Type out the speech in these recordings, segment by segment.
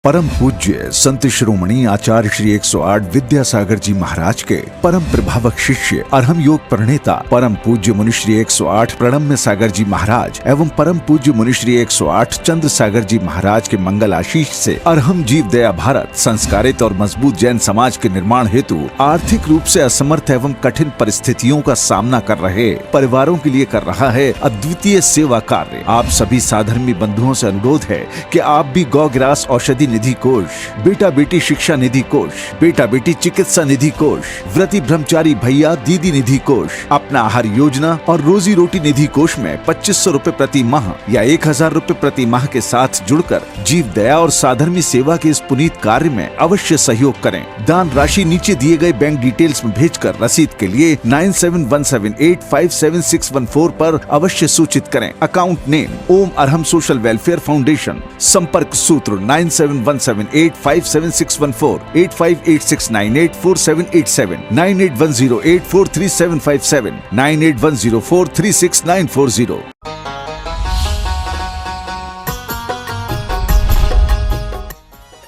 परम पूज्य संत शिरोमणि आचार्य श्री 108 विद्यासागर जी महाराज के परम प्रभावक शिष्य अरहम योग प्रणेता परम पूज्य मुनि श्री 108 प्रणम्य सागर जी महाराज एवं परम पूज्य मुनि श्री 108 चंद्र सागर जी महाराज के मंगल आशीष से अरहम जीव दया भारत संस्कारित और मजबूत जैन समाज के निर्माण हेतु आर्थिक रूप से असमर्थ एवं कठिन परिस्थितियों का सामना कर रहे परिवारों के लिए कर रहा है अद्वितीय सेवा कार्य। आप सभी साधर्मी बंधुओं से अनुरोध है कि आप भी गौ ग्रास औषधि निधि कोष, बेटा बेटी शिक्षा निधि कोष, बेटा बेटी चिकित्सा निधि कोष, व्रती ब्रह्मचारी भैया दीदी निधि कोष, अपना आहार योजना और रोजी रोटी निधि कोष में 2500 रूपए प्रति माह या 1000 रूपए प्रति माह के साथ जुड़कर जीव दया और साधर्मी सेवा के इस पुनीत कार्य में अवश्य सहयोग करें। दान राशि नीचे दिए गए बैंक डिटेल्स में भेजकर रसीद के लिए 9717857614 पर अवश्य सूचित करें। अकाउंट नेम ओम अरहम सोशल वेलफेयर फाउंडेशन। संपर्क सूत्र 9717857614, 8586984787, 9810843757, 9810436940।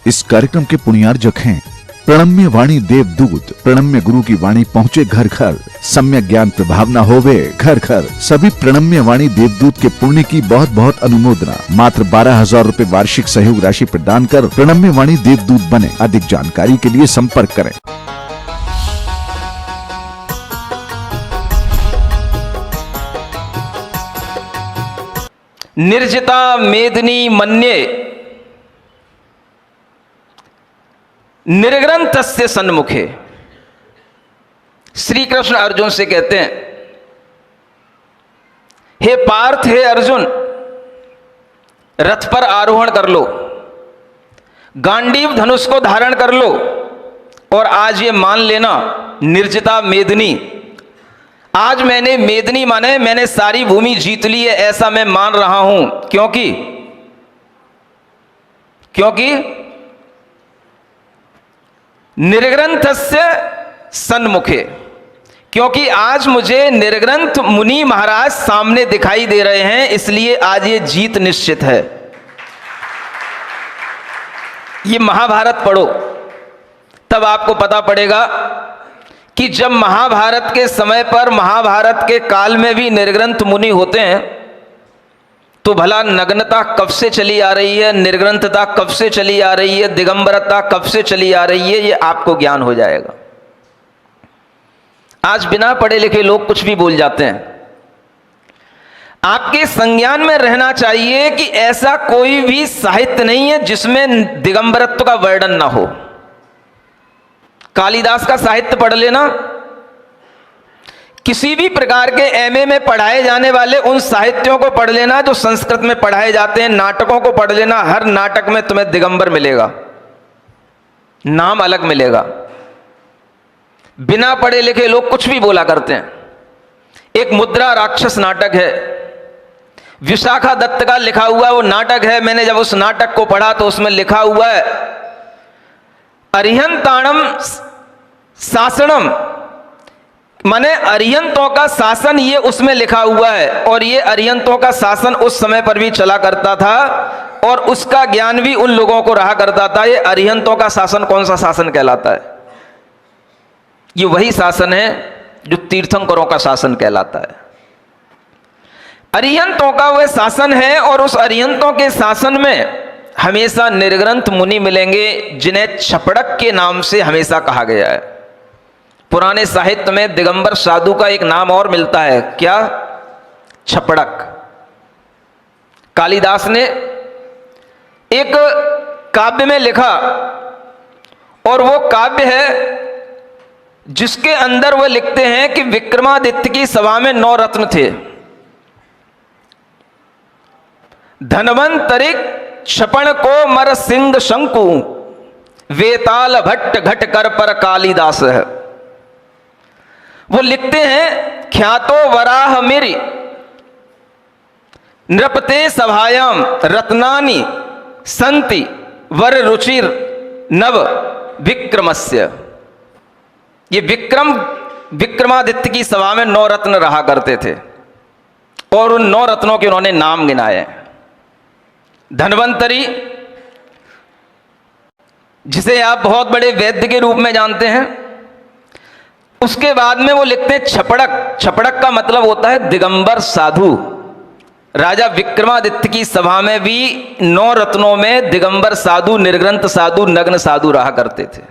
इस कार्यक्रम के पुण्यार्जक हैं प्रणम्य वाणी देवदूत। प्रणम्य गुरु की वाणी पहुँचे घर घर, सम्यक ज्ञान प्रभावना होवे घर घर। सभी प्रणम्य वाणी देवदूत के पुण्य की बहुत बहुत अनुमोदना। मात्र 12,000 रूपए वार्षिक सहयोग राशि प्रदान कर प्रणम्य वाणी देवदूत बने। अधिक जानकारी के लिए संपर्क करें। निर्जिता मेदिनी मन्ये निर्ग्रंथस्य सन्मुखे। श्री कृष्ण अर्जुन से कहते हैं, हे पार्थ, हे अर्जुन, रथ पर आरोहण कर लो, गांडीव धनुष को धारण कर लो और आज ये मान लेना निर्जिता मेदिनी, आज मैंने मेदिनी माने मैंने सारी भूमि जीत ली है, ऐसा मैं मान रहा हूं। क्योंकि निर्ग्रंथस्य सन्मुखे, क्योंकि आज मुझे निर्ग्रंथ मुनि महाराज सामने दिखाई दे रहे हैं, इसलिए आज ये जीत निश्चित है। ये महाभारत पढ़ो तब आपको पता पड़ेगा कि जब महाभारत के समय पर, महाभारत के काल में भी निर्ग्रंथ मुनि होते हैं तो भला नग्नता कब से चली आ रही है, निर्ग्रंथता कब से चली आ रही है, दिगंबरता कब से चली आ रही है, ये आपको ज्ञान हो जाएगा। आज बिना पढ़े लिखे लोग कुछ भी बोल जाते हैं। आपके संज्ञान में रहना चाहिए कि ऐसा कोई भी साहित्य नहीं है जिसमें दिगंबरत्व का वर्णन ना हो। कालिदास का साहित्य पढ़ लेना, किसी भी प्रकार के एमए में पढ़ाए जाने वाले उन साहित्यों को पढ़ लेना जो संस्कृत में पढ़ाए जाते हैं, नाटकों को पढ़ लेना, हर नाटक में तुम्हें दिगंबर मिलेगा, नाम अलग मिलेगा। बिना पढ़े लिखे लोग कुछ भी बोला करते हैं। एक मुद्रा राक्षस नाटक है, विशाखा दत्त का लिखा हुआ वो नाटक है। मैंने जब उस नाटक को पढ़ा तो उसमें लिखा हुआ है अरिहंताणम शासनम, माने अरिहंतों का शासन, ये उसमें लिखा हुआ है। और ये अरिहंतों का शासन उस समय पर भी चला करता था और उसका ज्ञान भी उन लोगों को रहा करता था। ये अरिहंतों का शासन कौन सा शासन कहलाता है? ये वही शासन है जो तीर्थंकरों का शासन कहलाता है। अरिहंतों का वह शासन है और उस अरिहंतों के शासन में हमेशा निर्ग्रंथ मुनि मिलेंगे जिन्हें छपड़क के नाम से हमेशा कहा गया है। पुराने साहित्य में दिगंबर साधु का एक नाम और मिलता है, क्या? छपड़क। कालिदास ने एक काव्य में लिखा और वो काव्य है जिसके अंदर वह लिखते हैं कि विक्रमादित्य की सभा में 9 रत्न थे। धनवंतरिक क्षपण को मर सिंह शंकु, वेताल भट्ट घट कर पर कालिदास है। वो लिखते हैं ख्यातो वराह मेरी नृपते सभायाम रत्नानि संति वर रुचिर नव विक्रमस्य। ये विक्रमादित्य की सभा में 9 रत्न रहा करते थे और उन 9 रत्नों के उन्होंने नाम गिनाए। धन्वंतरी जिसे आप बहुत बड़े वैद्य के रूप में जानते हैं। उसके बाद में वो लिखते हैं छपड़क। छपड़क का मतलब होता है दिगंबर साधु। राजा विक्रमादित्य की सभा में भी 9 रत्नों में दिगंबर साधु, निर्ग्रंथ साधु, नग्न साधु रहा करते थे।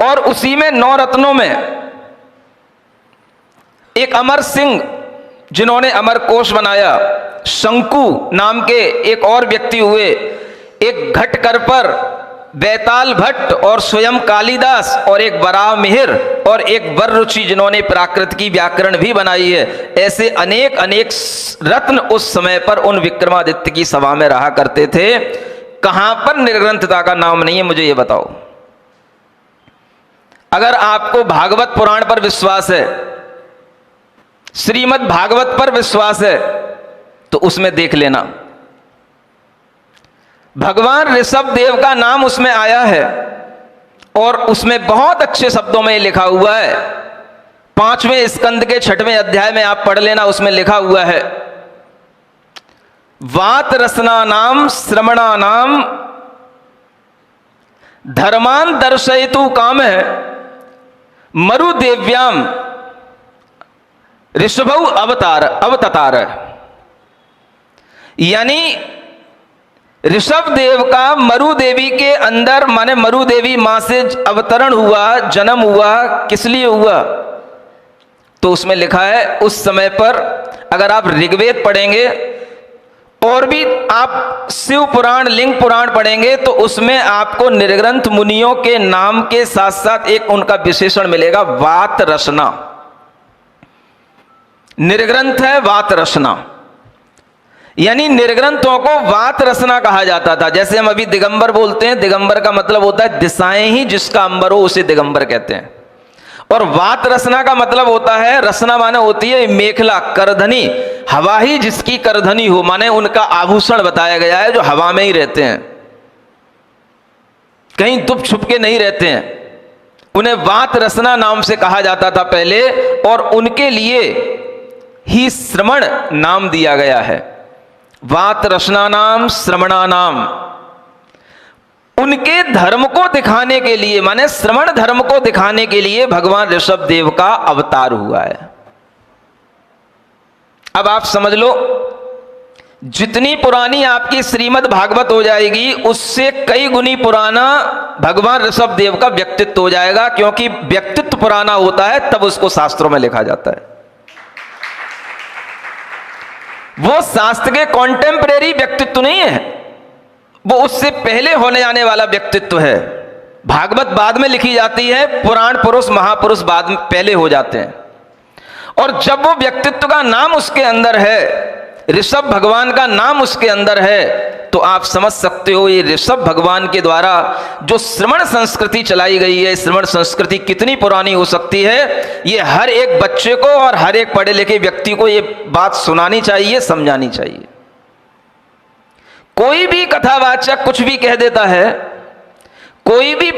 और उसी में 9 रत्नों में एक अमर सिंह, जिन्होंने अमर कोश बनाया, शंकु नाम के एक और व्यक्ति हुए, एक घटकर पर बैताल भट्ट और स्वयं कालिदास, और एक वराह मिहिर और एक वररुचि, जिन्होंने प्राकृत की व्याकरण भी बनाई है। ऐसे अनेक अनेक रत्न उस समय पर उन विक्रमादित्य की सभा में रहा करते थे। कहां पर निर्ग्रंथता का नाम नहीं है, मुझे ये बताओ। अगर आपको भागवत पुराण पर विश्वास है, श्रीमद् भागवत पर विश्वास है, तो उसमें देख लेना भगवान ऋषभ देव का नाम उसमें आया है, और उसमें बहुत अच्छे शब्दों में लिखा हुआ है। 5वें स्कंद के 6वें अध्याय में आप पढ़ लेना, उसमें लिखा हुआ है, वात रसना नाम श्रमणा नाम धर्मान दर्शयतु काम है मरुदेव्याम ऋषभौ अवततार। यानी ऋषभ देव का मरु देवी के अंदर, माने मरु देवी मां से अवतरण हुआ, जन्म हुआ, किस लिए हुआ? तो उसमें लिखा है उस समय पर, अगर आप ऋग्वेद पढ़ेंगे और भी आप शिव पुराण, लिंग पुराण पढ़ेंगे, तो उसमें आपको निर्ग्रंथ मुनियों के नाम के साथ साथ एक उनका विशेषण मिलेगा, वात रसना। निर्ग्रंथ है वात रसना, यानी निर्ग्रंथों को वात रसना कहा जाता था। जैसे हम अभी दिगंबर बोलते हैं, दिगंबर का मतलब होता है दिशाएं ही जिसका अंबर हो उसे दिगंबर कहते हैं। और वात रसना का मतलब होता है, रसना माने होती है मेखला, करधनी, हवा ही जिसकी करधनी हो, माने उनका आभूषण बताया गया है, जो हवा में ही रहते हैं, कहीं दुप छुप के नहीं रहते हैं। उन्हें वात रसना नाम से कहा जाता था पहले, और उनके लिए ही श्रमण नाम दिया गया है। वात रसना नाम श्रमणा नाम, उनके धर्म को दिखाने के लिए, माने श्रमण धर्म को दिखाने के लिए भगवान ऋषभ देव का अवतार हुआ है। अब आप समझ लो, जितनी पुरानी आपकी श्रीमद् भागवत हो जाएगी, उससे कई गुनी पुराना भगवान ऋषभ देव का व्यक्तित्व हो जाएगा, क्योंकि व्यक्तित्व पुराना होता है तब उसको शास्त्रों में लिखा जाता है। वो शास्त्र के कॉन्टेम्परेरी व्यक्तित्व नहीं है, वो उससे पहले होने जाने वाला व्यक्तित्व है। भागवत बाद में लिखी जाती है, पुराण पुरुष महापुरुष बाद में पहले हो जाते हैं। और जब वो व्यक्तित्व का नाम उसके अंदर है, ऋषभ भगवान का नाम उसके अंदर है, तो आप समझ सकते हो ये ऋषभ भगवान के द्वारा जो श्रमण संस्कृति चलाई गई है, श्रमण संस्कृति कितनी पुरानी हो सकती है। ये हर एक बच्चे को और हर एक पढ़े लिखे व्यक्ति को ये बात सुनानी चाहिए, समझानी चाहिए। कोई भी कथावाचक कुछ भी कह देता है, कोई भी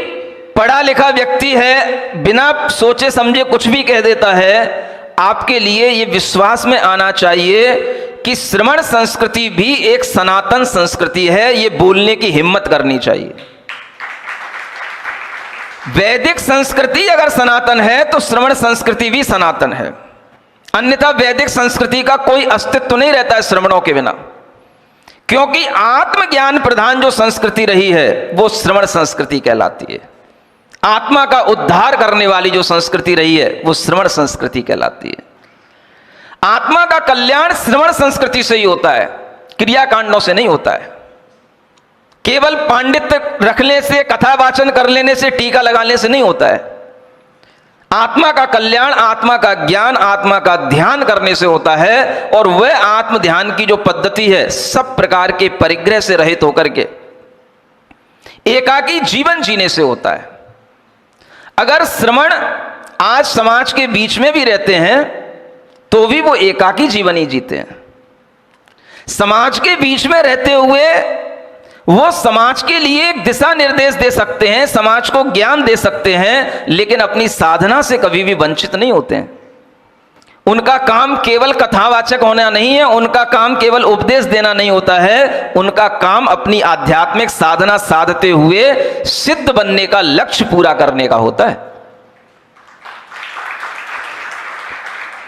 पढ़ा लिखा व्यक्ति है बिना सोचे समझे कुछ भी कह देता है। आपके लिए ये विश्वास में आना चाहिए कि श्रमण संस्कृति भी एक सनातन संस्कृति है, ये बोलने की हिम्मत करनी चाहिए। वैदिक संस्कृति अगर सनातन है तो श्रमण संस्कृति भी सनातन है, अन्यथा वैदिक संस्कृति का कोई अस्तित्व नहीं रहता है श्रमणों के बिना। क्योंकि आत्मज्ञान प्रधान जो संस्कृति रही है वो श्रमण संस्कृति कहलाती है। आत्मा का उद्धार करने वाली जो संस्कृति रही है वो श्रमण संस्कृति कहलाती है। आत्मा का कल्याण श्रवण संस्कृति से ही होता है, क्रियाकांडों से नहीं होता है। केवल पांडित्य रखने से, कथा वाचन कर लेने से, टीका लगाने से नहीं होता है। आत्मा का कल्याण, आत्मा का ज्ञान, आत्मा का ध्यान करने से होता है। और वह आत्म ध्यान की जो पद्धति है, सब प्रकार के परिग्रह से रहित होकर के एकाकी जीवन जीने से होता है। अगर श्रमण आज समाज के बीच में भी रहते हैं तो भी वो एकाकी जीवन ही जीते हैं। समाज के बीच में रहते हुए वो समाज के लिए एक दिशा निर्देश दे सकते हैं, समाज को ज्ञान दे सकते हैं, लेकिन अपनी साधना से कभी भी वंचित नहीं होते हैं। उनका काम केवल कथावाचक होना नहीं है, उनका काम केवल उपदेश देना नहीं होता है, उनका काम अपनी आध्यात्मिक साधना साधते हुए सिद्ध बनने का लक्ष्य पूरा करने का होता है।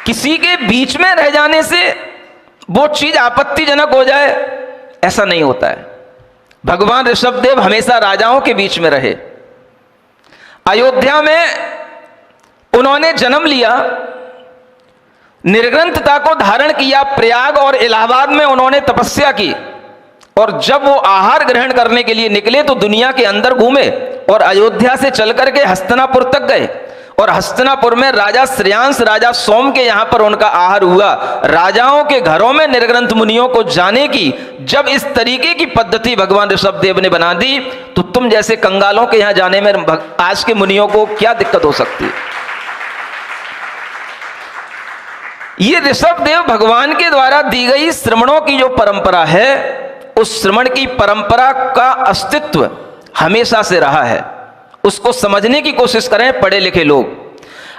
किसी के बीच में रह जाने से वो चीज आपत्तिजनक हो जाए, ऐसा नहीं होता है। भगवान ऋषभदेव हमेशा राजाओं के बीच में रहे। अयोध्या में उन्होंने जन्म लिया, निर्ग्रंथता को धारण किया, प्रयाग और इलाहाबाद में उन्होंने तपस्या की, और जब वो आहार ग्रहण करने के लिए निकले तो दुनिया के अंदर घूमे और अयोध्या से चल करके हस्तिनापुर तक गए, और हस्तिनापुर में राजा श्रेयांश, राजा सोम के यहां पर उनका आहार हुआ। राजाओं के घरों में निर्ग्रंथ मुनियों को जाने की जब इस तरीके की पद्धति भगवान ऋषभदेव ने बना दी, तो तुम जैसे कंगालों के यहां जाने में आज के मुनियों को क्या दिक्कत हो सकती है। ये ऋषभदेव भगवान के द्वारा दी गई श्रमणों की जो परंपरा है, उस श्रमण की परंपरा का अस्तित्व हमेशा से रहा है। उसको समझने की कोशिश करें पढ़े लिखे लोग।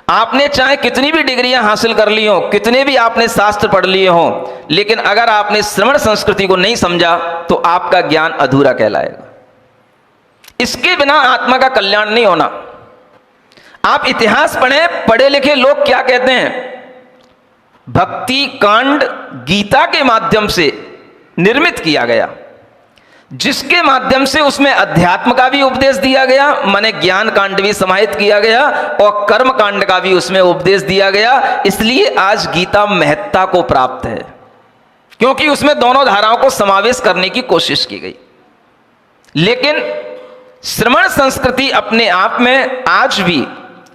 आपने चाहे कितनी भी डिग्रियां हासिल कर ली हो, कितने भी आपने शास्त्र पढ़ लिए हो, लेकिन अगर आपने श्रमण संस्कृति को नहीं समझा तो आपका ज्ञान अधूरा कहलाएगा। इसके बिना आत्मा का कल्याण नहीं होना। आप इतिहास पढ़ें, पढ़े लिखे लोग क्या कहते हैं। भक्ति कांड गीता के माध्यम से निर्मित किया गया, जिसके माध्यम से उसमें अध्यात्म का भी उपदेश दिया गया, माने ज्ञान कांड भी समाहित किया गया, और कर्म कांड का भी उसमें उपदेश दिया गया। इसलिए आज गीता महत्ता को प्राप्त है, क्योंकि उसमें दोनों धाराओं को समावेश करने की कोशिश की गई। लेकिन श्रमण संस्कृति अपने आप में आज भी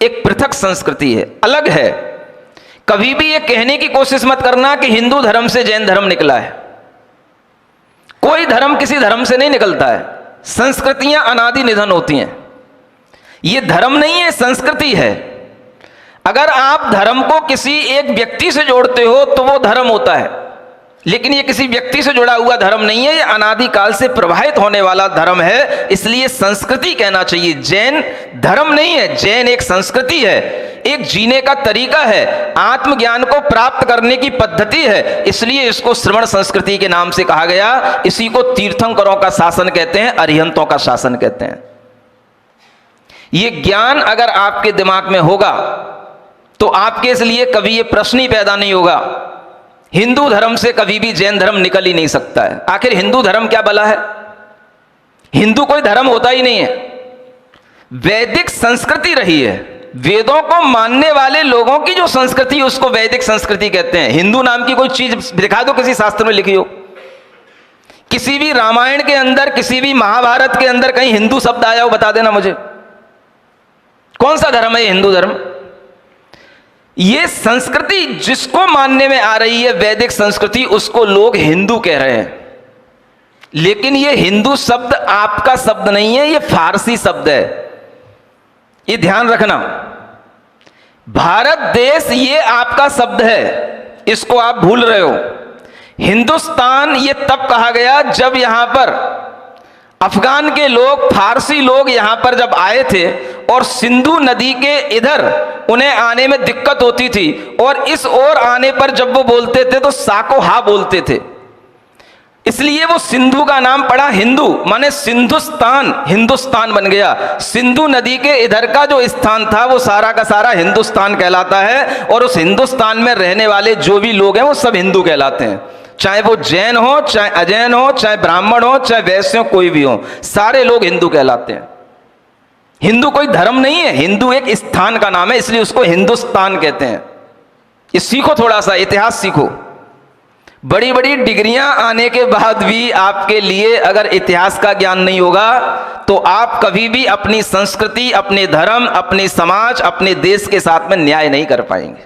एक पृथक संस्कृति है, अलग है। कभी भी ये कहने की कोशिश मत करना कि हिंदू धर्म से जैन धर्म निकला है। कोई धर्म किसी धर्म से नहीं निकलता है। संस्कृतियां अनादि निधन होती हैं। ये धर्म नहीं है, संस्कृति है। अगर आप धर्म को किसी एक व्यक्ति से जोड़ते हो तो वो धर्म होता है, लेकिन ये किसी व्यक्ति से जुड़ा हुआ धर्म नहीं है, ये अनादि काल से प्रवाहित होने वाला धर्म है। इसलिए संस्कृति कहना चाहिए। जैन धर्म नहीं है, जैन एक संस्कृति है, एक जीने का तरीका है, आत्मज्ञान को प्राप्त करने की पद्धति है। इसलिए इसको श्रवण संस्कृति के नाम से कहा गया। इसी को तीर्थंकरों का शासन कहते हैं, अरिहंतों का शासन कहते हैं। ये ज्ञान अगर आपके दिमाग में होगा तो आपके इसलिए कभी ये प्रश्न ही पैदा नहीं होगा। हिंदू धर्म से कभी भी जैन धर्म निकल ही नहीं सकता है। आखिर हिंदू धर्म क्या भला है? हिंदू कोई धर्म होता ही नहीं है। वैदिक संस्कृति रही है। वेदों को मानने वाले लोगों की जो संस्कृति, उसको वैदिक संस्कृति कहते हैं। हिंदू नाम की कोई चीज दिखा दो किसी शास्त्र में लिखी हो। किसी भी रामायण के अंदर, किसी भी महाभारत के अंदर कहीं हिंदू शब्द आया हो, बता देना मुझे। कौन सा धर्म है ये हिंदू धर्म? ये संस्कृति जिसको मानने में आ रही है वैदिक संस्कृति, उसको लोग हिंदू कह रहे हैं। लेकिन ये हिंदू शब्द आपका शब्द नहीं है, ये फारसी शब्द है। ये ध्यान रखना। भारत देश ये आपका शब्द है, इसको आप भूल रहे हो। हिंदुस्तान ये तब कहा गया जब यहां पर अफगान के लोग, फारसी लोग यहां पर जब आए थे और सिंधु नदी के इधर उन्हें आने में दिक्कत होती थी, और इस ओर आने पर जब वो बोलते थे तो सा को हा बोलते थे, इसलिए वो सिंधु का नाम पड़ा हिंदू, माने सिंधुस्तान, हिंदुस्तान बन गया। सिंधु नदी के इधर का जो स्थान था वो सारा का सारा हिंदुस्तान कहलाता है, और उस हिंदुस्तान में रहने वाले जो भी लोग हैं वो सब हिंदू कहलाते हैं। चाहे वो जैन हो, चाहे अजैन हो, चाहे ब्राह्मण हो, चाहे वैश्य हो, कोई भी हो, सारे लोग हिंदू कहलाते हैं। हिंदू कोई धर्म नहीं है, हिंदू एक स्थान का नाम है, इसलिए उसको हिंदुस्तान कहते हैं। ये सीखो, थोड़ा सा इतिहास सीखो। बड़ी बड़ी डिग्रियां आने के बाद भी आपके लिए अगर इतिहास का ज्ञान नहीं होगा तो आप कभी भी अपनी संस्कृति, अपने धर्म, अपने समाज, अपने देश के साथ में न्याय नहीं कर पाएंगे।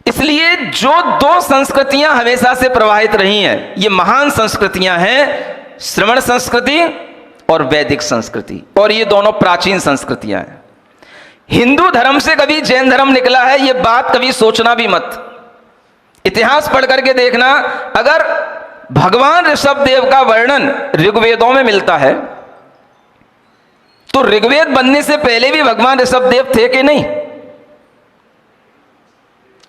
इसलिए जो दो संस्कृतियां हमेशा से प्रवाहित रही हैं, ये महान संस्कृतियां हैं, श्रवण संस्कृति और वैदिक संस्कृति, और ये दोनों प्राचीन संस्कृतियां हैं। हिंदू धर्म से कभी जैन धर्म निकला है, ये बात कभी सोचना भी मत। इतिहास पढ़ करके देखना। अगर भगवान ऋषभदेव का वर्णन ऋग्वेदों में मिलता है तो ऋग्वेद बनने से पहले भी भगवान ऋषभदेव थे कि नहीं?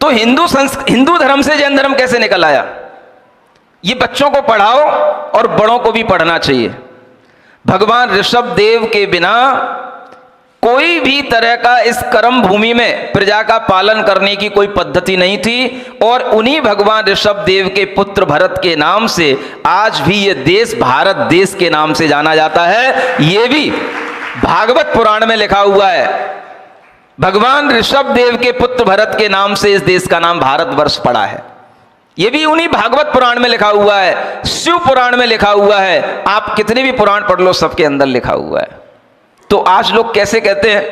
तो हिंदू धर्म से जैन धर्म कैसे निकल आया? ये बच्चों को पढ़ाओ और बड़ों को भी पढ़ना चाहिए। भगवान ऋषभ देव के बिना कोई भी तरह का इस कर्म भूमि में प्रजा का पालन करने की कोई पद्धति नहीं थी, और उन्हीं भगवान ऋषभ देव के पुत्र भरत के नाम से आज भी ये देश भारत देश के नाम से जाना जाता है। ये भी भागवत पुराण में लिखा हुआ है। भगवान ऋषभ देव के पुत्र भरत के नाम से इस देश का नाम भारतवर्ष पड़ा है। ये भी उन्हीं भागवत पुराण में लिखा हुआ है, शिव पुराण में लिखा हुआ है। आप कितने भी पुराण पढ़ लो, सबके अंदर लिखा हुआ है। तो आज लोग कैसे कहते हैं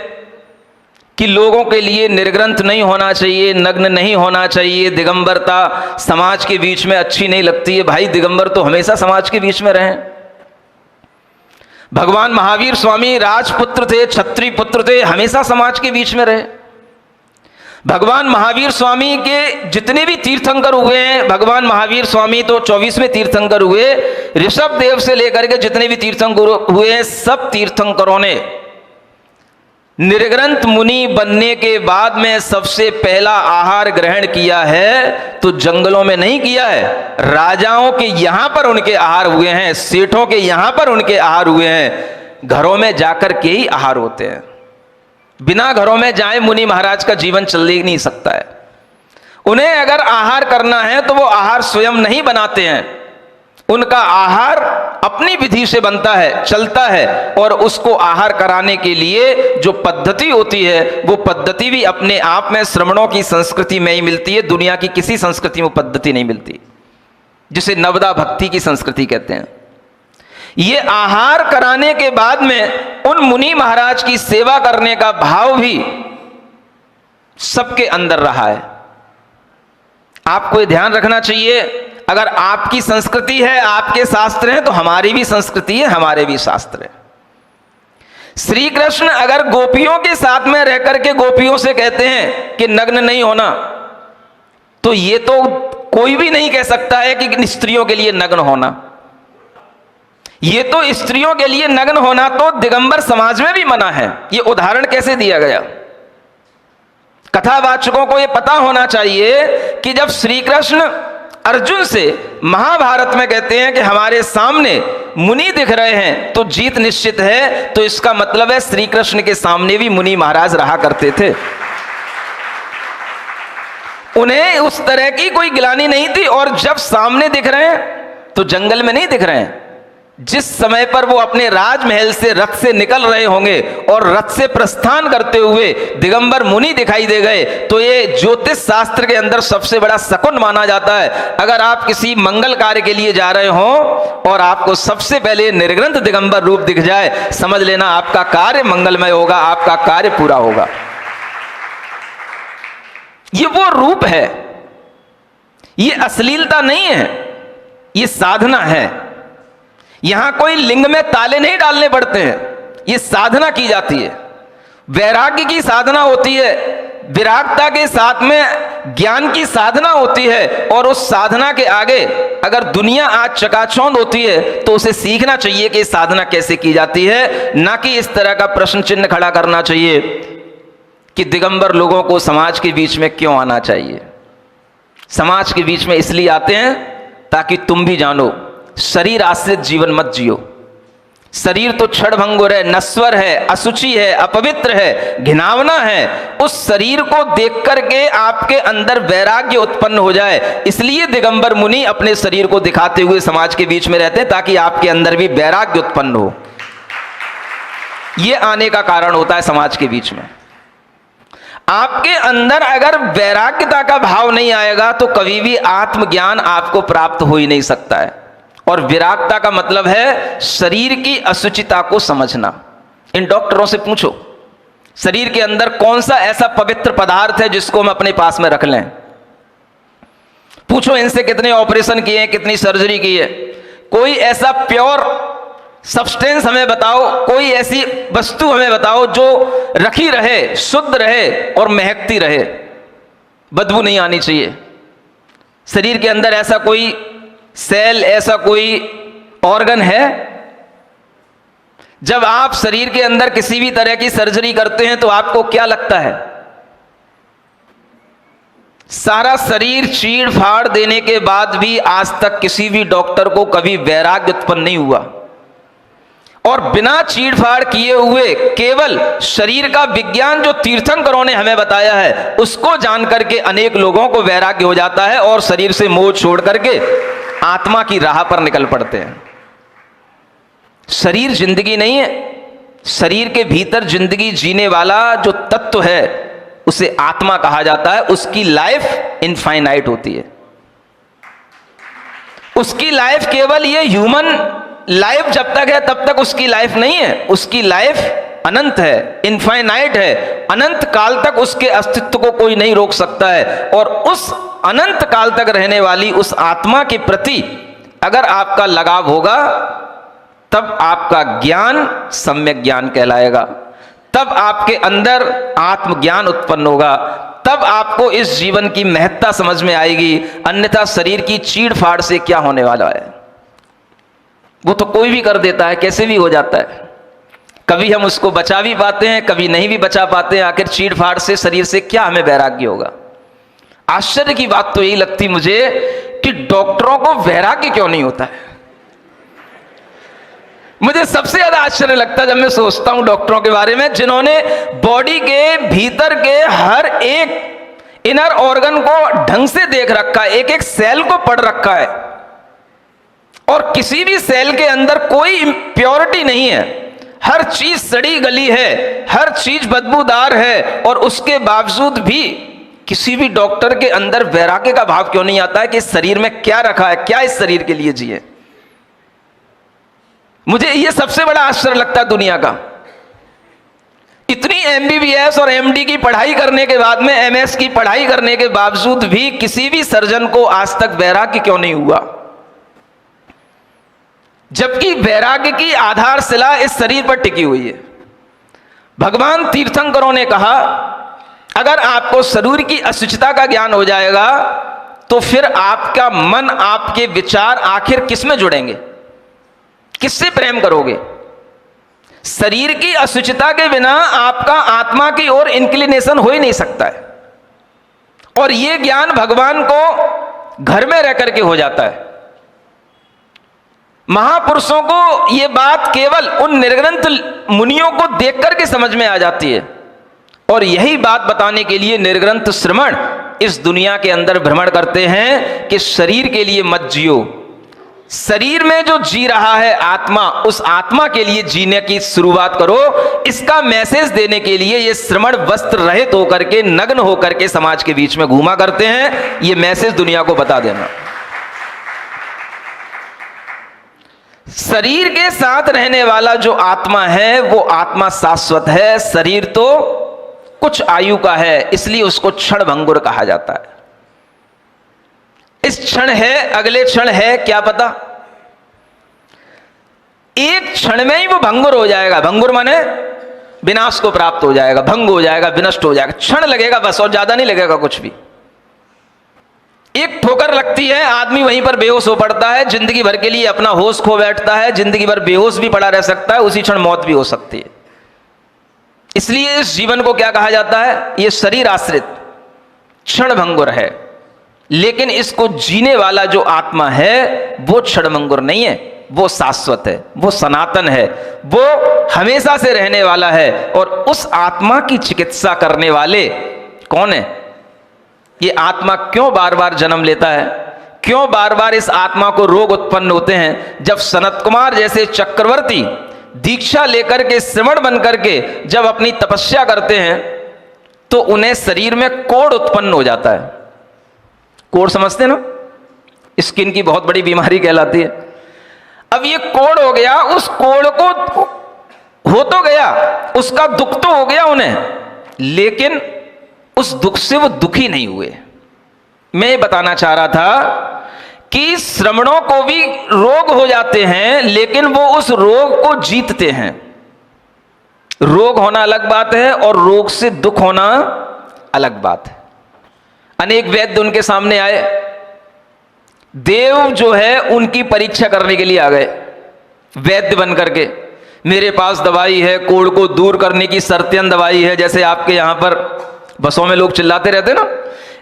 कि लोगों के लिए निर्ग्रंथ नहीं होना चाहिए, नग्न नहीं होना चाहिए, दिगंबरता समाज के बीच में अच्छी नहीं लगती है। भाई, दिगंबर तो हमेशा समाज के बीच में रहे। भगवान महावीर स्वामी राजपुत्र थे, क्षत्रिय पुत्र थे, हमेशा समाज के बीच में रहे। भगवान महावीर स्वामी के जितने भी तीर्थंकर हुए हैं, भगवान महावीर स्वामी तो 24वें तीर्थंकर हुए, ऋषभ देव से लेकर के जितने भी तीर्थंकर हुए हैं, सब तीर्थंकरों ने निर्ग्रंथ मुनि बनने के बाद में सबसे पहला आहार ग्रहण किया है तो जंगलों में नहीं किया है, राजाओं के यहां पर उनके आहार हुए हैं, सेठों के यहां पर उनके आहार हुए हैं। घरों में जाकर के ही आहार होते हैं। बिना घरों में जाए मुनि महाराज का जीवन चल ही नहीं सकता है। उन्हें अगर आहार करना है तो वो आहार स्वयं नहीं बनाते हैं, उनका आहार अपनी विधि से बनता है, चलता है, और उसको आहार कराने के लिए जो पद्धति होती है वो पद्धति भी अपने आप में श्रमणों की संस्कृति में ही मिलती है। दुनिया की किसी संस्कृति में पद्धति नहीं मिलती, जिसे नवदा भक्ति की संस्कृति कहते हैं। ये आहार कराने के बाद में उन मुनि महाराज की सेवा करने का भाव भी सबके अंदर रहा है। आपको ये ध्यान रखना चाहिए, अगर आपकी संस्कृति है, आपके शास्त्र हैं, तो हमारी भी संस्कृति है, हमारे भी शास्त्र है। श्री कृष्ण अगर गोपियों के साथ में रह करके गोपियों से कहते हैं कि नग्न नहीं होना, तो ये तो कोई भी नहीं कह सकता है कि स्त्रियों के लिए नग्न होना। ये तो स्त्रियों के लिए नग्न होना तो दिगंबर समाज में भी मना है। ये उदाहरण कैसे दिया गया? कथावाचकों को यह पता होना चाहिए कि जब श्री कृष्ण अर्जुन से महाभारत में कहते हैं कि हमारे सामने मुनि दिख रहे हैं तो जीत निश्चित है, तो इसका मतलब है श्री कृष्ण के सामने भी मुनि महाराज रहा करते थे। उन्हें उस तरह की कोई गिलानी नहीं थी। और जब सामने दिख रहे हैं तो जंगल में नहीं दिख रहे हैं। जिस समय पर वो अपने राजमहल से रथ से निकल रहे होंगे और रथ से प्रस्थान करते हुए दिगंबर मुनि दिखाई दे गए, तो ये ज्योतिष शास्त्र के अंदर सबसे बड़ा शकुन माना जाता है। अगर आप किसी मंगल कार्य के लिए जा रहे हो और आपको सबसे पहले निर्ग्रंथ दिगंबर रूप दिख जाए, समझ लेना आपका कार्य मंगलमय होगा, आपका कार्य पूरा होगा। ये वो रूप है, ये अश्लीलता नहीं है, ये साधना है। यहां कोई लिंग में ताले नहीं डालने पड़ते हैं, ये साधना की जाती है। वैराग्य की साधना होती है, विरागता के साथ में ज्ञान की साधना होती है। और उस साधना के आगे अगर दुनिया आज चकाचौंध होती है तो उसे सीखना चाहिए कि साधना कैसे की जाती है, ना कि इस तरह का प्रश्न चिन्ह खड़ा करना चाहिए कि दिगंबर लोगों को समाज के बीच में क्यों आना चाहिए। समाज के बीच में इसलिए आते हैं ताकि तुम भी जानो, शरीर आश्रित जीवन मत जियो। शरीर तो क्षणभंगुर है, नश्वर है, असुचि है, अपवित्र है, घिनावना है। उस शरीर को देख करके आपके अंदर वैराग्य उत्पन्न हो जाए, इसलिए दिगंबर मुनि अपने शरीर को दिखाते हुए समाज के बीच में रहते हैं, ताकि आपके अंदर भी वैराग्य उत्पन्न हो। यह आने का कारण होता है समाज के बीच में। आपके अंदर अगर वैराग्यता का भाव नहीं आएगा तो कभी भी आत्मज्ञान आपको प्राप्त हो ही नहीं सकता है। और विरागता का मतलब है शरीर की असुचिता को समझना। इन डॉक्टरों से पूछो, शरीर के अंदर कौन सा ऐसा पवित्र पदार्थ है जिसको हम अपने पास में रख लें। पूछो इनसे कितने ऑपरेशन किए हैं, कितनी सर्जरी की है। कोई ऐसा प्योर सब्सटेंस हमें बताओ, कोई ऐसी वस्तु हमें बताओ जो रखी रहे, शुद्ध रहे और महकती रहे, बदबू नहीं आनी चाहिए। शरीर के अंदर ऐसा कोई सेल, ऐसा कोई ऑर्गन है? जब आप शरीर के अंदर किसी भी तरह की सर्जरी करते हैं तो आपको क्या लगता है? सारा शरीर चीड़ फाड़ देने के बाद भी आज तक किसी भी डॉक्टर को कभी वैराग्य उत्पन्न नहीं हुआ, और बिना चीड़ फाड़ किए हुए केवल शरीर का विज्ञान जो तीर्थंकरों ने हमें बताया है उसको जान करके अनेक लोगों को वैराग्य हो जाता है और शरीर से मोह छोड़ करके आत्मा की राह पर निकल पड़ते हैं। शरीर जिंदगी नहीं है, शरीर के भीतर जिंदगी जीने वाला जो तत्व है उसे आत्मा कहा जाता है। उसकी लाइफ इनफाइनाइट होती है, उसकी लाइफ केवल ये ह्यूमन लाइफ जब तक है तब तक उसकी लाइफ नहीं है, उसकी लाइफ अनंत है, इनफाइनाइट है। अनंत काल तक उसके अस्तित्व को कोई नहीं रोक सकता है, और उस अनंत काल तक रहने वाली उस आत्मा के प्रति अगर आपका लगाव होगा तब आपका ज्ञान सम्यक ज्ञान कहलाएगा, तब आपके अंदर आत्मज्ञान उत्पन्न होगा, तब आपको इस जीवन की महत्ता समझ में आएगी। अन्यथा शरीर की चीड़ फाड़ से क्या होने वाला है, वो तो कोई भी कर देता है, कैसे भी हो जाता है। कभी हम उसको बचा भी पाते हैं, कभी नहीं भी बचा पाते हैं। आखिर चीड़ फाड़ से शरीर से क्या हमें वैराग्य होगा। आश्चर्य की बात तो यही लगती मुझे कि डॉक्टरों को वैराग्य क्यों नहीं होता है। मुझे सबसे ज्यादा आश्चर्य लगता है जब मैं सोचता हूं डॉक्टरों के बारे में, जिन्होंने बॉडी के भीतर के हर एक इनर ऑर्गन को ढंग से देख रखा है, एक एक सेल को पढ़ रखा है, और किसी भी सेल के अंदर कोई इम्प्योरिटी नहीं है। हर चीज सड़ी गली है, हर चीज बदबूदार है, और उसके बावजूद भी किसी भी डॉक्टर के अंदर वैराग्य का भाव क्यों नहीं आता है कि इस शरीर में क्या रखा है, क्या इस शरीर के लिए जिए। मुझे यह सबसे बड़ा आश्चर्य लगता है दुनिया का। इतनी एमबीबीएस और एमडी की पढ़ाई करने के बाद में, एमएस की पढ़ाई करने के बावजूद भी किसी भी सर्जन को आज तक वैराग्य क्यों नहीं हुआ, जबकि वैराग्य की आधारशिला इस शरीर पर टिकी हुई है। भगवान तीर्थंकरों ने कहा अगर आपको शरीर की अशुचिता का ज्ञान हो जाएगा तो फिर आपका मन, आपके विचार आखिर किस में जुड़ेंगे, किससे प्रेम करोगे। शरीर की अशुचिता के बिना आपका आत्मा की ओर इंक्लिनेशन हो ही नहीं सकता है, और यह ज्ञान भगवान को घर में रह करके हो जाता है। महापुरुषों को यह बात केवल उन निर्ग्रंथ मुनियों को देख करके समझ में आ जाती है, और यही बात बताने के लिए निर्ग्रंथ श्रमण इस दुनिया के अंदर भ्रमण करते हैं कि शरीर के लिए मत जियो, शरीर में जो जी रहा है आत्मा, उस आत्मा के लिए जीने की शुरुआत करो। इसका मैसेज देने के लिए ये श्रमण वस्त्र रहित होकर के, नग्न होकर के समाज के बीच में घूमा करते हैं। ये मैसेज दुनिया को बता देना। शरीर के साथ रहने वाला जो आत्मा है वो आत्मा शाश्वत है, शरीर तो कुछ आयु का है, इसलिए उसको क्षण भंगुर कहा जाता है। इस क्षण है, अगले क्षण है क्या पता, एक क्षण में ही वो भंगुर हो जाएगा। भंगुर माने विनाश को प्राप्त हो जाएगा, भंग हो जाएगा, विनष्ट हो जाएगा। क्षण लगेगा बस, और ज्यादा नहीं लगेगा कुछ भी। एक ठोकर लगती है, आदमी वहीं पर बेहोश हो पड़ता है, जिंदगी भर के लिए अपना होश खो बैठता है, जिंदगी भर बेहोश भी पड़ा रह सकता है, उसी क्षण मौत भी हो सकती है। इसलिए इस जीवन को क्या कहा जाता है, यह शरीर आश्रित क्षण भंगुर है। लेकिन इसको जीने वाला जो आत्मा है वो क्षण भंगुर नहीं है, वो शाश्वत है, वो सनातन है, वो हमेशा से रहने वाला है। और उस आत्मा की चिकित्सा करने वाले कौन है। ये आत्मा क्यों बार बार जन्म लेता है, क्यों बार बार इस आत्मा को रोग उत्पन्न होते हैं। जब सनत कुमार जैसे चक्रवर्ती दीक्षा लेकर के श्रमण बन करके जब अपनी तपस्या करते हैं तो उन्हें शरीर में कोढ़ उत्पन्न हो जाता है। कोढ़ समझते ना, स्किन की बहुत बड़ी बीमारी कहलाती है। अब ये कोढ़ हो गया, उस कोढ़ को हो तो गया, उसका दुख तो हो गया उन्हें, लेकिन उस दुख से वो दुखी नहीं हुए। मैं ये बताना चाह रहा था कि श्रमणों को भी रोग हो जाते हैं, लेकिन वो उस रोग को जीतते हैं। रोग होना अलग बात है और रोग से दुख होना अलग बात है। अनेक वैद्य उनके सामने आए, देव जो है उनकी परीक्षा करने के लिए आ गए वैद्य बन करके। मेरे पास दवाई है, कोढ़ को दूर करने की सर्तियन दवाई है, जैसे आपके यहां पर बसों में लोग चिल्लाते रहते ना,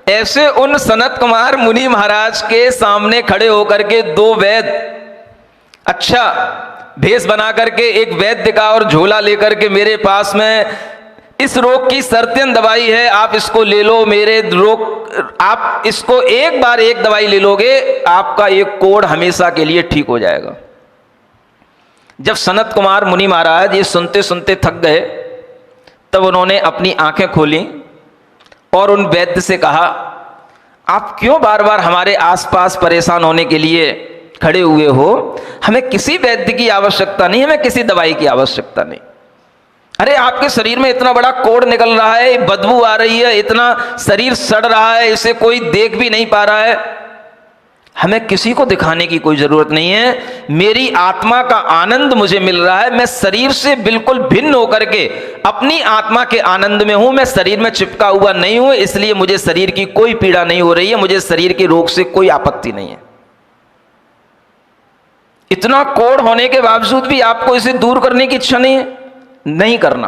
ऐसे उन सनत कुमार मुनि महाराज के सामने खड़े होकर के दो वैद्य, अच्छा भेष बना करके एक वैद्य का और झोला लेकर के मेरे पास में, इस रोग की सर्तेन दवाई है, आप इसको ले लो, मेरे रोग, आप इसको एक बार एक दवाई ले लोगे, आपका एक कोढ़ हमेशा के लिए ठीक हो जाएगा। जब सनत कुमार मुनि महाराज ये सुनते सुनते थक गए, तब उन्होंने अपनी आंखें खोली और उन वैद्य से कहा, आप क्यों बार बार हमारे आसपास परेशान होने के लिए खड़े हुए हो? हमें किसी वैद्य की आवश्यकता नहीं, हमें किसी दवाई की आवश्यकता नहीं। अरे आपके शरीर में इतना बड़ा कोढ़ निकल रहा है, बदबू आ रही है, इतना शरीर सड़ रहा है, इसे कोई देख भी नहीं पा रहा है, हमें किसी को दिखाने की कोई जरूरत नहीं है। मेरी आत्मा का आनंद मुझे मिल रहा है, मैं शरीर से बिल्कुल भिन्न होकर के अपनी आत्मा के आनंद में हूं, मैं शरीर में चिपका हुआ नहीं हूं, इसलिए मुझे शरीर की कोई पीड़ा नहीं हो रही है, मुझे शरीर के रोग से कोई आपत्ति नहीं है। इतना कोढ़ होने के बावजूद भी आपको इसे दूर करने की इच्छा नहीं है? नहीं करना।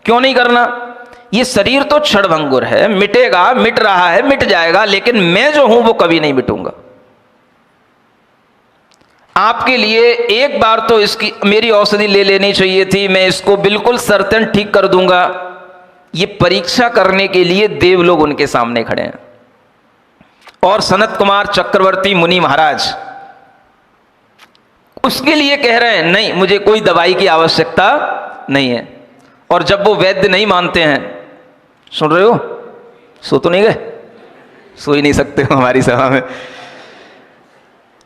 क्यों नहीं करना? ये शरीर तो क्षणभंगुर है, मिटेगा, मिट रहा है, मिट जाएगा, लेकिन मैं जो हूं वो कभी नहीं मिटूंगा। आपके लिए एक बार तो इसकी मेरी औषधि ले लेनी चाहिए थी, मैं इसको बिल्कुल सर्टेन ठीक कर दूंगा। ये परीक्षा करने के लिए देव लोग उनके सामने खड़े हैं। और सनत कुमार चक्रवर्ती मुनि महाराज उसके लिए कह रहे हैं, नहीं, मुझे कोई दवाई की आवश्यकता नहीं है। और जब वो वैद्य नहीं मानते हैं, सुन रहे हो, सो तो नहीं गए? सो ही नहीं सकते हो हमारी सभा में।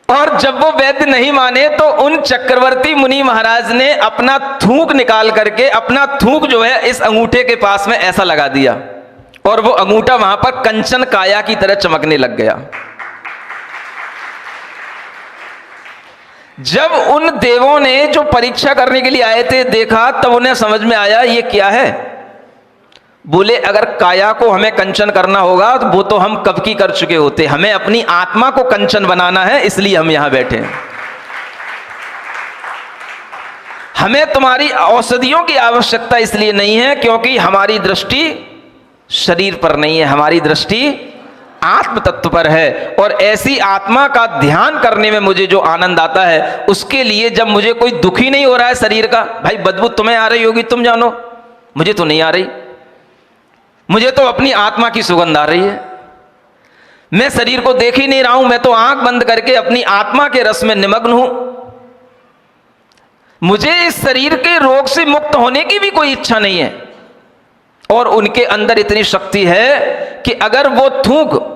और जब वो वैद्य नहीं माने तो उन चक्रवर्ती मुनि महाराज ने अपना थूक निकाल करके, अपना थूक जो है इस अंगूठे के पास में ऐसा लगा दिया, और वो अंगूठा वहां पर कंचन काया की तरह चमकने लग गया। जब उन देवों ने जो परीक्षा करने के लिए आए थे देखा, तब उन्हें समझ में आया ये क्या है। बोले, अगर काया को हमें कंचन करना होगा तो वो तो हम कब की कर चुके होते, हमें अपनी आत्मा को कंचन बनाना है, इसलिए हम यहां बैठे हैं। हमें तुम्हारी औषधियों की आवश्यकता इसलिए नहीं है क्योंकि हमारी दृष्टि शरीर पर नहीं है, हमारी दृष्टि आत्म तत्व पर है। और ऐसी आत्मा का ध्यान करने में मुझे जो आनंद आता है, उसके लिए जब मुझे कोई दुख ही नहीं हो रहा है शरीर का, भाई बदबू तुम्हें आ रही होगी, तुम जानो, मुझे तो नहीं आ रही, मुझे तो अपनी आत्मा की सुगंध आ रही है। मैं शरीर को देख ही नहीं रहा हूं, मैं तो आंख बंद करके अपनी आत्मा के रस में निमग्न हूं। मुझे इस शरीर के रोग से मुक्त होने की भी कोई इच्छा नहीं है। और उनके अंदर इतनी शक्ति है कि अगर वो थूक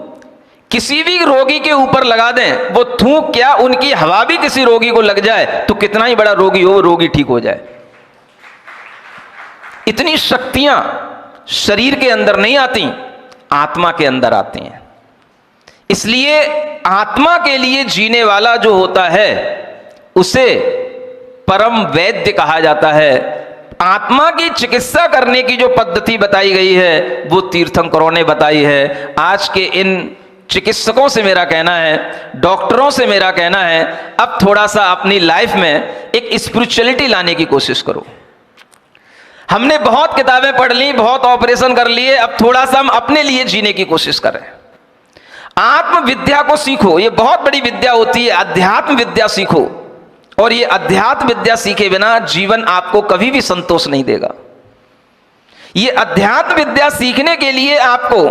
किसी भी रोगी के ऊपर लगा दें, वो थूक क्या, उनकी हवा भी किसी रोगी को लग जाए तो कितना ही बड़ा रोगी हो, वो रोगी ठीक हो जाए। इतनी शक्तियां शरीर के अंदर नहीं आती, आत्मा के अंदर आती हैं। इसलिए आत्मा के लिए जीने वाला जो होता है उसे परम वैद्य कहा जाता है। आत्मा की चिकित्सा करने की जो पद्धति बताई गई है वो तीर्थंकरों ने बताई है। आज के इन चिकित्सकों से मेरा कहना है, डॉक्टरों से मेरा कहना है, अब थोड़ा सा अपनी लाइफ में एक स्पिरिचुअलिटी लाने की कोशिश करो। हमने बहुत किताबें पढ़ ली, बहुत ऑपरेशन कर लिए, अब थोड़ा सा हम अपने लिए जीने की कोशिश करें। आत्म विद्या को सीखो, ये बहुत बड़ी विद्या होती है, अध्यात्म विद्या सीखो। और ये अध्यात्म विद्या सीखे बिना जीवन आपको कभी भी संतोष नहीं देगा। ये अध्यात्म विद्या सीखने के लिए आपको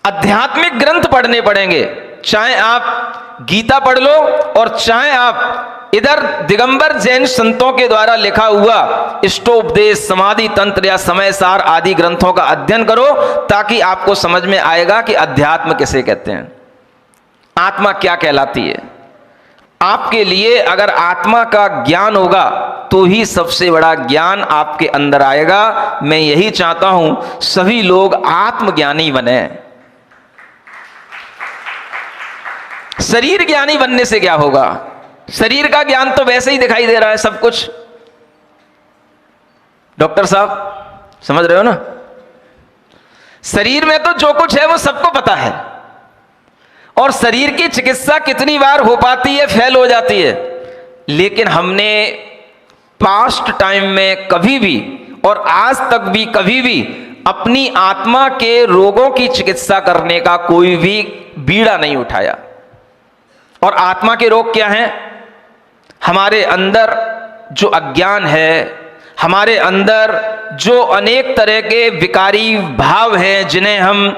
आध्यात्मिक ग्रंथ पढ़ने पड़ेंगे, चाहे आप गीता पढ़ लो और चाहे आप इधर दिगंबर जैन संतों के द्वारा लिखा हुआ इष्टोपदेश, समाधि तंत्र या समय सार आदि ग्रंथों का अध्ययन करो, ताकि आपको समझ में आएगा कि अध्यात्म किसे कहते हैं, आत्मा क्या कहलाती है। आपके लिए अगर आत्मा का ज्ञान होगा तो ही सबसे बड़ा ज्ञान आपके अंदर आएगा। मैं यही चाहता हूं सभी लोग आत्मज्ञानी बने। शरीर ज्ञानी बनने से क्या होगा? शरीर का ज्ञान तो वैसे ही दिखाई दे रहा है सब कुछ। डॉक्टर साहब समझ रहे हो ना, शरीर में तो जो कुछ है वो सबको पता है, और शरीर की चिकित्सा कितनी बार हो पाती है, फेल हो जाती है। लेकिन हमने पास्ट टाइम में कभी भी और आज तक भी कभी भी अपनी आत्मा के रोगों की चिकित्सा करने का कोई भी बीड़ा नहीं उठाया। और आत्मा के रोग क्या हैं? हमारे अंदर जो अज्ञान है, हमारे अंदर जो अनेक तरह के विकारी भाव हैं, जिन्हें हम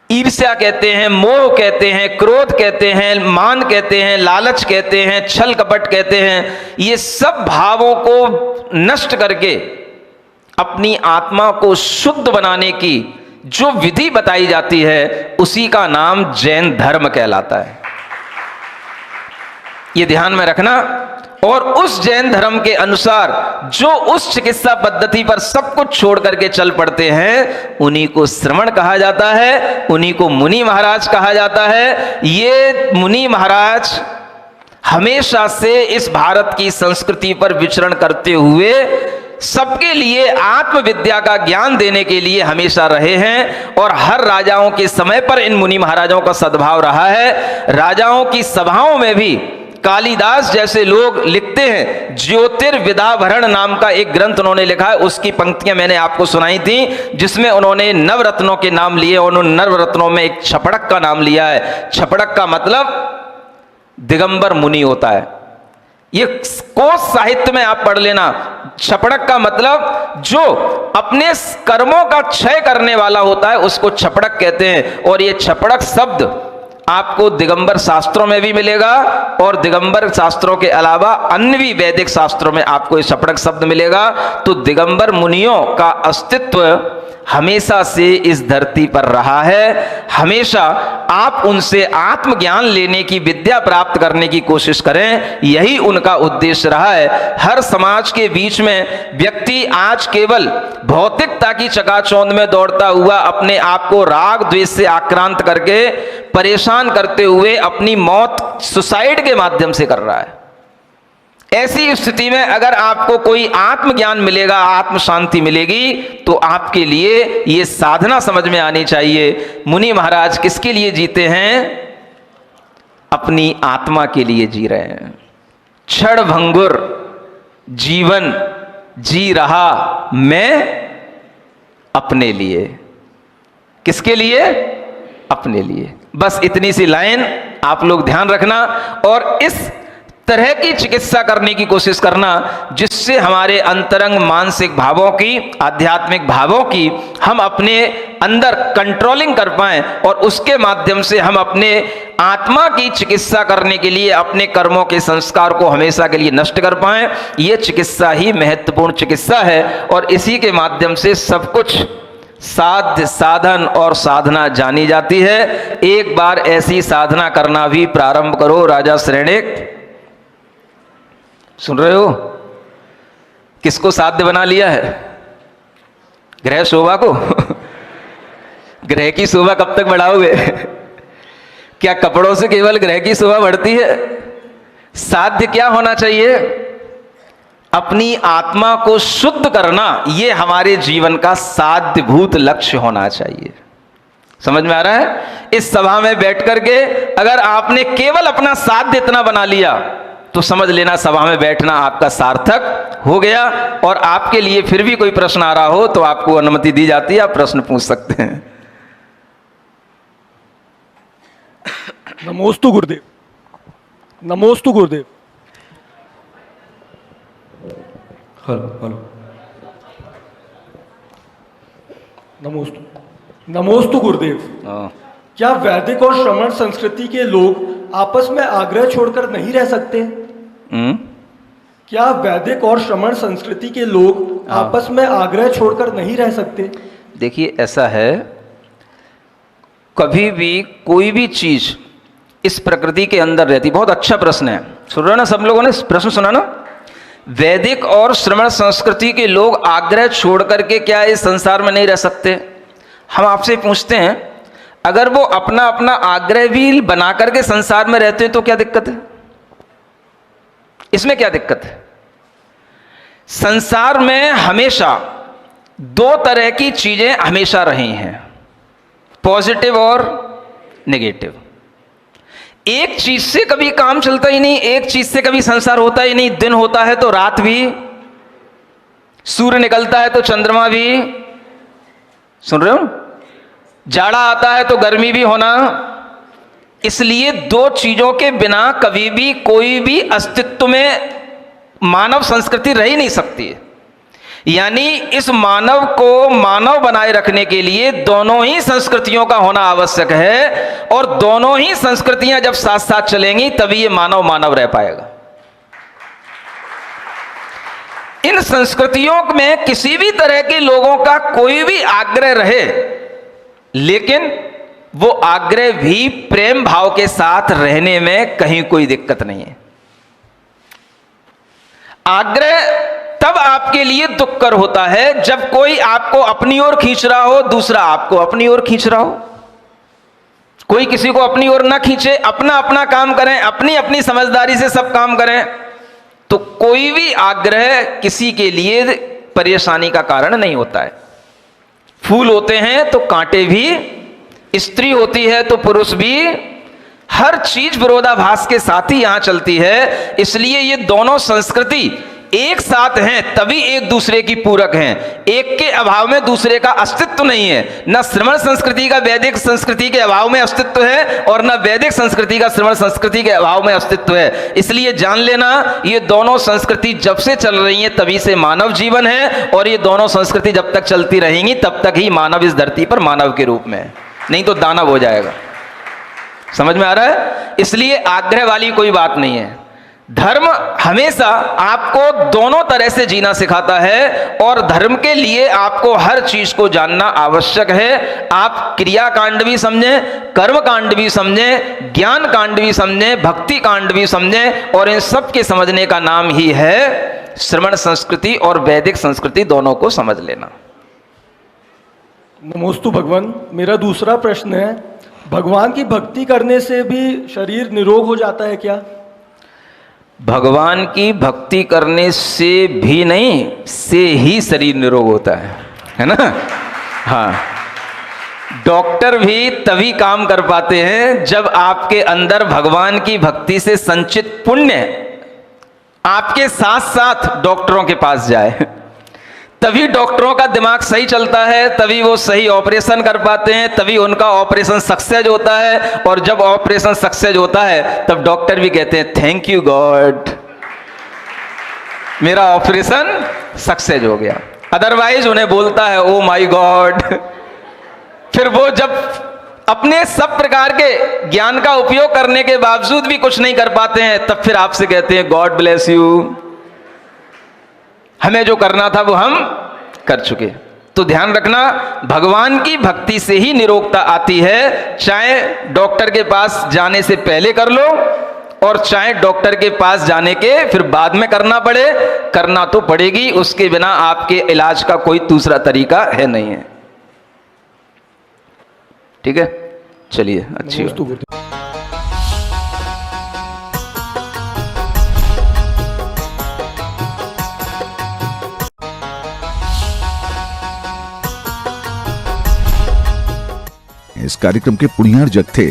ईर्ष्या कहते हैं, मोह कहते हैं, क्रोध कहते हैं, मान कहते हैं, लालच कहते हैं, छल कपट कहते हैं, ये सब भावों को नष्ट करके अपनी आत्मा को शुद्ध बनाने की जो विधि बताई जाती है, उसी का नाम जैन धर्म कहलाता है। ये ध्यान में रखना। और उस जैन धर्म के अनुसार जो उस चिकित्सा पद्धति पर सब कुछ छोड़ करके चल पड़ते हैं, उन्हीं को श्रमण कहा जाता है, उन्हीं को मुनि महाराज कहा जाता है। ये मुनि महाराज हमेशा से इस भारत की संस्कृति पर विचरण करते हुए सबके लिए आत्मविद्या का ज्ञान देने के लिए हमेशा रहे हैं। और हर राजाओं के समय पर इन मुनि महाराजों का सद्भाव रहा है। राजाओं की सभाओं में भी कालिदास जैसे लोग लिखते हैं, ज्योतिर्विदाभरण नाम का एक ग्रंथ उन्होंने लिखा है, उसकी पंक्तियां मैंने आपको सुनाई थी, जिसमें उन्होंने नवरत्नों के नाम लिए और उन नवरत्नों में एक छपड़क का नाम लिया है। छपड़क का मतलब दिगंबर मुनि होता है। ये कोश साहित्य में आप पढ़ लेना। छपड़क का मतलब जो अपने कर्मों का क्षय करने वाला होता है, उसको छपड़क कहते हैं। और ये छपड़क शब्द आपको दिगंबर शास्त्रों में भी मिलेगा, और दिगंबर शास्त्रों के अलावा अन्य भी वैदिक शास्त्रों में आपको ये छपड़क शब्द मिलेगा। तो दिगंबर मुनियों का अस्तित्व हमेशा से इस धरती पर रहा है। हमेशा आप उनसे आत्मज्ञान लेने की विद्या प्राप्त करने की कोशिश करें, यही उनका उद्देश्य रहा है। हर समाज के बीच में व्यक्ति आज केवल भौतिकता की चकाचौंध में दौड़ता हुआ अपने आप को राग द्वेष से आक्रांत करके परेशान करते हुए अपनी मौत सुसाइड के माध्यम से कर रहा है। ऐसी स्थिति में अगर आपको कोई आत्मज्ञान मिलेगा, आत्म शांति मिलेगी, तो आपके लिए ये साधना समझ में आनी चाहिए। मुनि महाराज किसके लिए जीते हैं? अपनी आत्मा के लिए जी रहे हैं। क्षण भंगुर जीवन जी रहा मैं अपने लिए। किसके लिए? अपने लिए। बस इतनी सी लाइन आप लोग ध्यान रखना और इस तरह की चिकित्सा करने की कोशिश करना, जिससे हमारे अंतरंग मानसिक भावों की, आध्यात्मिक भावों की हम अपने अंदर कंट्रोलिंग कर पाएं और उसके माध्यम से हम अपने आत्मा की चिकित्सा करने के लिए अपने कर्मों के संस्कार को हमेशा के लिए नष्ट कर पाएं। यह चिकित्सा ही महत्वपूर्ण चिकित्सा है और इसी के माध्यम से सब कुछ साध्य, साधन और साधना जानी जाती है। एक बार ऐसी साधना करना भी प्रारंभ करो। राजा श्रेणिक, सुन रहे हो? किसको साध्य बना लिया है? ग्रह शोभा को। ग्रह की शोभा कब तक बढ़ाओगे? क्या कपड़ों से केवल ग्रह की शोभा बढ़ती है? साध्य क्या होना चाहिए? अपनी आत्मा को शुद्ध करना, यह हमारे जीवन का साध्यभूत लक्ष्य होना चाहिए। समझ में आ रहा है? इस सभा में बैठ करके अगर आपने केवल अपना साध्य इतना बना लिया, तो समझ लेना सभा में बैठना आपका सार्थक हो गया। और आपके लिए फिर भी कोई प्रश्न आ रहा हो तो आपको अनुमति दी जाती है, आप प्रश्न पूछ सकते हैं। नमोस्तु गुरुदेव। नमोस्तु गुरुदेव। हेलो। नमोस्तु गुरुदेव। क्या वैदिक और श्रमण संस्कृति के लोग आपस में आग्रह छोड़कर नहीं रह सकते? क्या वैदिक और श्रमण संस्कृति के लोग आपस में आग्रह छोड़कर नहीं रह सकते? देखिए, ऐसा है, कभी भी कोई भी चीज इस प्रकृति के अंदर रहती। बहुत अच्छा प्रश्न है, सुन रहे हो ना? सब लोगों ने प्रश्न सुना ना? वैदिक और श्रमण संस्कृति के लोग आग्रह छोड़ करके क्या इस संसार में नहीं रह सकते? हम आपसे पूछते हैं, अगर वो अपना अपना आग्रह भी बना करके संसार में रहते हैं तो क्या दिक्कत है? इसमें क्या दिक्कत है? संसार में हमेशा दो तरह की चीजें हमेशा रही हैं, पॉजिटिव और नेगेटिव। एक चीज से कभी काम चलता ही नहीं, एक चीज से कभी संसार होता ही नहीं। दिन होता है तो रात भी, सूर्य निकलता है तो चंद्रमा भी, सुन रहे हो? जाड़ा आता है तो गर्मी भी होना, इसलिए दो चीजों के बिना कभी भी कोई भी अस्तित्व में मानव संस्कृति रह ही नहीं सकती है। यानी इस मानव को मानव बनाए रखने के लिए दोनों ही संस्कृतियों का होना आवश्यक है, और दोनों ही संस्कृतियां जब साथ साथ चलेंगी तभी ये मानव मानव रह पाएगा। इन संस्कृतियों में किसी भी तरह के लोगों का कोई भी आग्रह रहे, लेकिन वो आग्रह भी प्रेम भाव के साथ रहने में कहीं कोई दिक्कत नहीं है। आग्रह तब आपके लिए दुखकर होता है जब कोई आपको अपनी ओर खींच रहा हो, दूसरा आपको अपनी ओर खींच रहा हो। कोई किसी को अपनी ओर ना खींचे, अपना अपना काम करें, अपनी अपनी समझदारी से सब काम करें, तो कोई भी आग्रह किसी के लिए परेशानी का कारण नहीं होता है। फूल होते हैं तो कांटे भी, स्त्री होती है तो पुरुष भी, हर चीज विरोधाभास के साथ ही यहां चलती है। इसलिए ये दोनों संस्कृति एक साथ हैं तभी एक दूसरे की पूरक हैं। एक के अभाव में दूसरे का अस्तित्व नहीं है। न श्रमण संस्कृति का वैदिक संस्कृति के अभाव में अस्तित्व है, और न वैदिक संस्कृति का श्रमण संस्कृति के अभाव में अस्तित्व है। इसलिए जान लेना, ये दोनों संस्कृति जब से चल रही हैं तभी से मानव जीवन है, और ये दोनों संस्कृति जब तक चलती रहेंगी तब तक ही मानव इस धरती पर मानव के रूप में है, नहीं तो दानव हो जाएगा। समझ में आ रहा है? इसलिए आग्रह वाली कोई बात नहीं है। धर्म हमेशा आपको दोनों तरह से जीना सिखाता है, और धर्म के लिए आपको हर चीज को जानना आवश्यक है। आप क्रिया कांड भी समझें, कर्म कांड भी समझें, ज्ञान कांड भी समझें, भक्ति कांड भी समझें, और इन सब के समझने का नाम ही है श्रमण संस्कृति और वैदिक संस्कृति, दोनों को समझ लेना। नमोस्तु भगवान। मेरा दूसरा प्रश्न है, भगवान की भक्ति करने से भी शरीर निरोग हो जाता है क्या? भगवान की भक्ति करने से भी नहीं, से ही शरीर निरोग होता है ना? हाँ, डॉक्टर भी तभी काम कर पाते हैं जब आपके अंदर भगवान की भक्ति से संचित पुण्य आपके साथ साथ डॉक्टरों के पास जाए, तभी डॉक्टरों का दिमाग सही चलता है, तभी वो सही ऑपरेशन कर पाते हैं, तभी उनका ऑपरेशन सक्सेस होता है। और जब ऑपरेशन सक्सेस होता है तब डॉक्टर भी कहते हैं थैंक यू गॉड, मेरा ऑपरेशन सक्सेस हो गया। अदरवाइज उन्हें बोलता है ओ माय गॉड। फिर वो जब अपने सब प्रकार के ज्ञान का उपयोग करने के बावजूद भी कुछ नहीं कर पाते हैं, तब फिर आपसे कहते हैं गॉड ब्लेस यू, हमें जो करना था वो हम कर चुके। तो ध्यान रखना, भगवान की भक्ति से ही निरोगता आती है, चाहे डॉक्टर के पास जाने से पहले कर लो और चाहे डॉक्टर के पास जाने के फिर बाद में करना पड़े, करना तो पड़ेगी, उसके बिना आपके इलाज का कोई दूसरा तरीका है नहीं है। ठीक है, चलिए अच्छी बात। इस कार्यक्रम के पुण्यार जग थे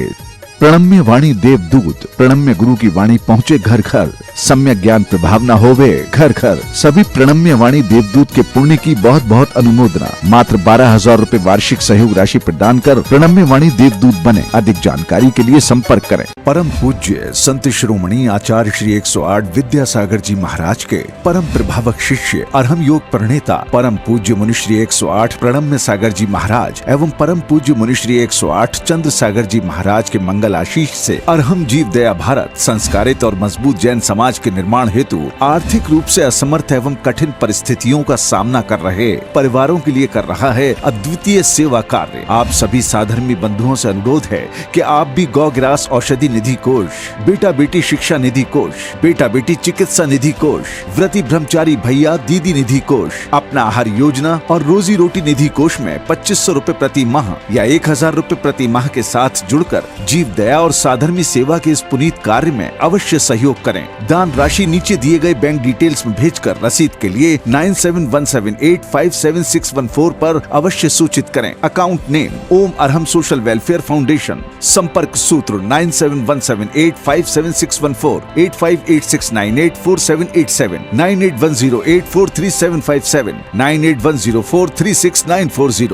प्रणम्य वाणी देवदूत, प्रणम्य गुरु की वाणी पहुंचे घर घर, सम्यक ज्ञान प्रभावना होवे घर घर। सभी प्रणम्य वाणी देवदूत के पुण्य की बहुत बहुत अनुमोदना। मात्र 12,000 रुपए वार्षिक सहयोग राशि प्रदान कर प्रणम्य वाणी देवदूत बने। अधिक जानकारी के लिए संपर्क करें। परम पूज्य संत शिरोमणि आचार्य श्री 108 विद्यासागर जी महाराज के परम प्रभावक शिष्य अरहम योग प्रणेता परम पूज्य मुनिश्री 108 प्रणम्य सागर जी महाराज एवं परम पूज्य मुनिश्री 108 चंद्र सागर जी महाराज के मंगल आशीष से अरहम जीव दया भारत संस्कारित और मजबूत जैन समाज के निर्माण हेतु आर्थिक रूप से असमर्थ एवं कठिन परिस्थितियों का सामना कर रहे परिवारों के लिए कर रहा है अद्वितीय सेवा कार्य। आप सभी साधर्मी बंधुओं से अनुरोध है कि आप भी गौग्रास औषधि निधि कोष, बेटा बेटी शिक्षा निधि कोष, बेटा बेटी चिकित्सा निधि कोष, व्रती ब्रह्मचारी भैया दीदी निधि कोष, अपना आहार योजना और रोजी रोटी निधि कोष में 2500 रुपए प्रति माह या 1000 रुपए प्रति माह के साथ जुड़कर जीव दया और साधर्मी सेवा के इस पुनीत कार्य में अवश्य सहयोग करें। दान राशि नीचे दिए गए बैंक डिटेल्स में भेजकर रसीद के लिए 9717857614 पर अवश्य सूचित करें। अकाउंट नेम ओम अरहम सोशल वेलफेयर फाउंडेशन। संपर्क सूत्र 9717857614, 8586984787, 9810843757, 9810436940।